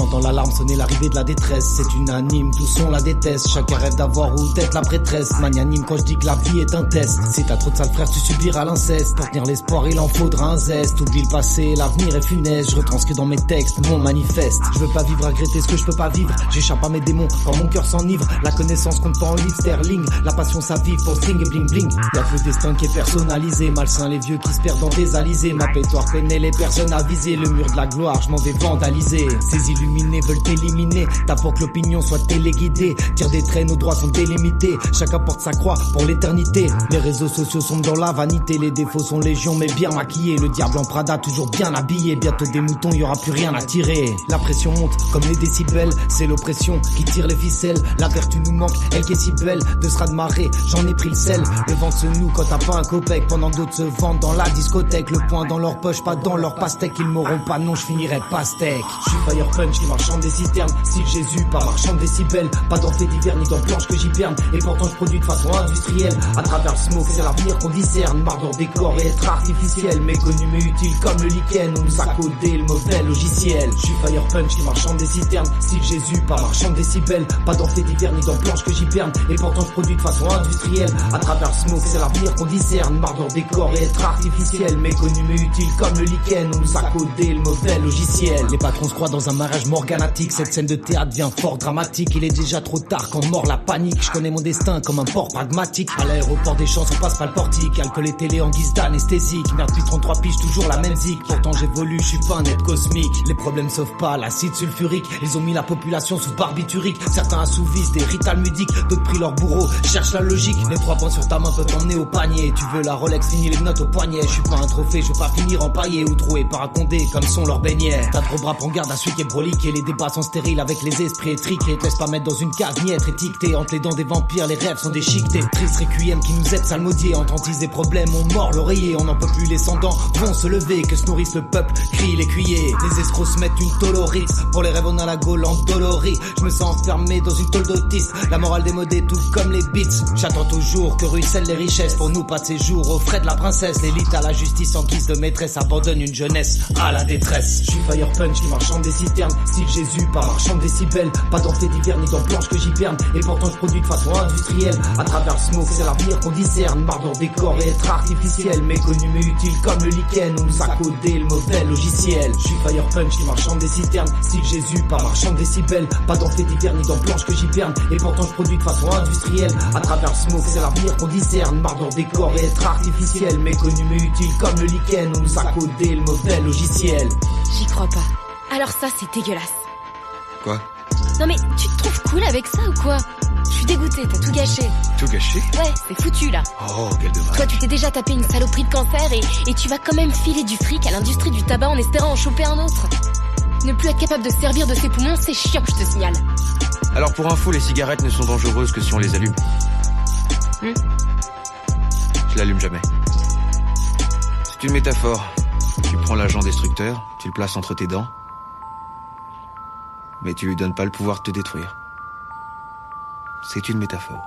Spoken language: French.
J'entends l'alarme sonner, l'arrivée de la détresse. C'est unanime, tous on la déteste. Chacun rêve d'avoir ou d'être la prêtresse. Magnanime quand je dis que la vie est un test. Si t'as trop de sales frères, tu subiras l'inceste. Pour tenir l'espoir, il en faudra un zeste. Oublie le passé, l'avenir est funeste. Je retranscris dans mes textes mon manifeste. Je veux pas vivre à regretter ce que je peux pas vivre. J'échappe à mes démons quand mon cœur s'enivre. La connaissance compte pas en livre sterling. La passion s'avive pour string et bling bling. Y'a que le destin qui est personnalisé. Malsain les vieux qui se perdent dans des alizés. Ma pétoire connaît les personnes avisées. Le mur de la gloire, je m'en vais vandaliser. Ces illuminés veulent t'éliminer. T'as pour que l'opinion soit téléguidée. Tire des traits, nos droits sont délimités. Chacun porte sa croix pour l'éternité. Les réseaux sociaux sont dans la vanité. Les défauts sont légion mais bien maquillés. Le diable en Prada toujours bien habillé. Bientôt des moutons, y aura plus rien à tirer. La pression monte comme les décibels. C'est l'oppression qui tire les ficelles. La vertu nous manque, elle qui est si belle. De sera de marée, j'en ai pris le sel. Le vent se noue quand t'as pas un copec. Pendant d'autres se vendent dans la discothèque. Le poing dans leur poche, pas dans leur pastèque. Ils m'auront pas, non, je finirai pastèque. Je suis fire punch qui marchand des citernes. Style Jésus, pas marchand de décibels. Pas dans faits divers ni dans planches que j'hiberne. Et pourtant je produis de façon industrielle. À travers le smoke, c'est l'avenir qu'on discerne. Marre d'en décor et être artificiel. Méconnu mais utile comme le lichen. On nous a codé le mauvais logiciel. Je suis fire punch qui marchand des citernes. Style Jésus, pas marchand de décibels. Pas dans faits divers ni dans planches que j'hiberne. Et pourtant je produis de façon industrielle. À travers le smoke, c'est l'avenir qu'on discerne. Marre d'en décor et être artificiel. Méconnu mais utile comme le lichen. On nous a codé le mauvais logiciel. Les patrons se croient dans un mariage morganatique. Cette scène de théâtre devient fort dramatique. Il est déjà trop tard quand mord la panique. Je connais mon destin comme un port pragmatique. À l'aéroport des chances, on passe pas le portique. Alcool et télé en guise d'anesthésique. Merde depuis 33 piges, toujours la même zik. Pourtant j'évolue, je suis pas un être cosmique. Les problèmes sauvent pas l'acide sulfurique. Ils ont mis la population sous barbiturique. Certains assouvissent des rital mudiques. D'autres pris leur bourreau, cherchent la logique. Les 3 points sur ta main peuvent t'emmener au panier. Tu veux la Rolex, finis les notes au poignet. Je suis pas un trophée, je veux pas finir empaillé ou troué par un condé comme sont leurs beignets. T'as trop bras, prends garde à celui qui est broliqué. Les débats sont stériles avec les esprits étriqués. Te laisse pas mettre dans une case ni être étiqueté. Entre les dents des vampires, les rêves sont déchiquetés. Triste requiem qui nous aide psalmodier. En tantise des problèmes, on mord l'oreiller. On n'en peut plus, les sans-dents vont se lever. Que se nourrisse le peuple, crie l'écuyer. Les escrocs se mettent une tolorite. Pour les rêves on a la gaule endolorie. Je me sens enfermé dans une tôle d'autisme. La morale démodée tout comme les beats. J'attends toujours que ruissellent les richesses. Pour nous pas de séjour aux frais de la princesse. L'élite à la justice en guise de maîtresse abandonne une jeunesse à la détresse. Je suis fire punch qui marchand des citernes. Style Jésus, pas marchand de décibels. Pas dans faits divers ni dans planches que j'hiberne. Et pourtant je produis de façon industrielle. À travers le smoke, c'est l'avenir qu'on discerne. Marre d'en décor et être artificiel. Méconnu mais utile comme le lichen. On nous a codé le mauvais logiciel. Je suis fire punch qui marchand des citernes. Style Jésus, pas marchand de décibels. Pas dans faits divers ni dans planches que j'hiberne. Et pourtant je produis de façon industrielle. À travers le smoke, c'est l'avenir qu'on discerne. Marre d'en décor et être artificiel. Méconnu mais utile comme le lichen. On nous a codé le mauvais logiciel. J'y crois pas. Alors ça, c'est dégueulasse. Quoi? Non mais, tu te trouves cool avec ça ou quoi? Je suis dégoûtée, t'as tout gâché. Tout gâché? Ouais, c'est foutu là. Oh, quel dommage. Toi, tu t'es déjà tapé une saloperie de cancer et tu vas quand même filer du fric à l'industrie du tabac en espérant en choper un autre. Ne plus être capable de servir de ses poumons, c'est chiant, je te signale. Alors pour info, les cigarettes ne sont dangereuses que si on les allume. Je l'allume jamais. C'est une métaphore. Tu prends l'agent destructeur, tu le places entre tes dents, mais tu lui donnes pas le pouvoir de te détruire. C'est une métaphore.